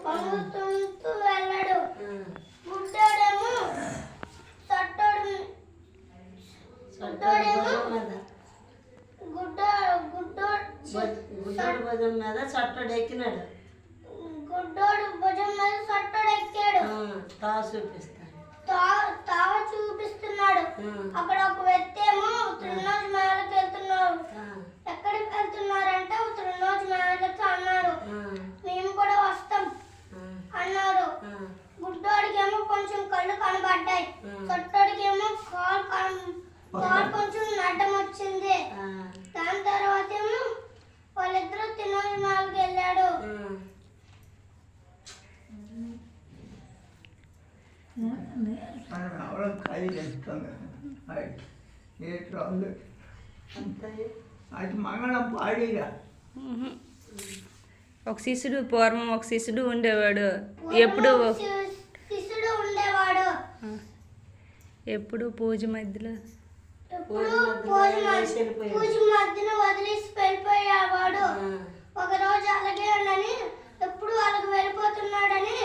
వంగుతుంటూ వెళ్ళాడు. గుడ్డోడేమో గుడ్డోడు భుజం మీద చట్టోడు ఎక్కినాడు. గుడ్డోడు భుజం మీద చట్టోడు ఎక్కాడు. తావ చూపిస్తున్నాడు. అక్కడ ఒక వ్యక్తి ఏమో త్రినోజ్ మేళకి వెళ్తున్నారు. ఎక్కడికి వెళ్తున్నారంటే త్రినోజ్ మేళకి అన్నారు. మేము కూడా వస్తాం అన్నారు. గుడ్డోడికి ఏమో కొంచెం కళ్ళు కనబడ్డాయి. చట్టోడికి ఏమో కాలు కొంచెం అడ్డం వచ్చింది. దాని తర్వాత ఏమో వాళ్ళిద్దరూ త్రినోజ్ మేళకి వెళ్ళాడు. అది మంగళం పాడిగా ఒక శిష్యుడు పూర్వం ఒక శిష్యుడు ఉండేవాడు. ఎప్పుడు శిష్యుడు ఉండేవాడు. ఎప్పుడు పూజ మధ్యలో పూజ మధ్యలో వదిలేసి వెళ్ళిపోయేవాడు. ఒక రోజు అలాగే ఉండని ఎప్పుడు అలాగ వెళ్ళిపోతున్నాడని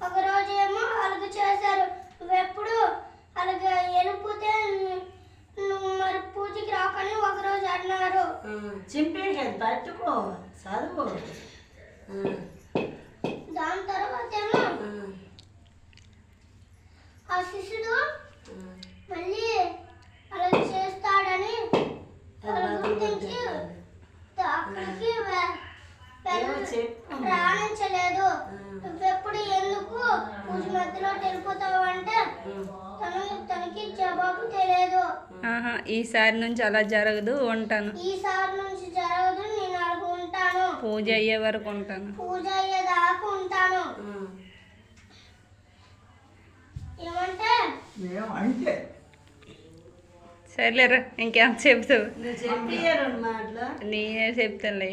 ఒక రోజు ఏమో అలాగ చేశారు. నువ్వెప్పుడు అలాగ వెళ్ళిపోతే నువ్వు మరి పూజకి రాకని ఒక రోజు అన్నారు. చింపేసేది పట్టుకో చదువు. దాని తర్వాత ఏమో ఆ శిష్యుడు మళ్ళీ అలా చేస్తాడని గుర్తించి అక్కడికి రాణించలేదు. నువ్వెప్పుడు ఎందుకు పూజ మధ్యలో వెళ్ళిపోతావు అంటే తనకి జవాబు తెలియదు. ఈసారి నుంచి అలా జరగదు, ఉంటాను. ఈసారి నుంచి జరగదు, నేను అలాగ ఉంటాను. పూజ అయ్యే వరకు ఉంటాను. పూజ అయ్యేదాకా ఉంటాను. ఏమంటే అంటే సర్లేరా, ఇంకేం చెప్తావు? నువ్వు చెప్పి 2 మాటలు నేనే చెప్తానులే.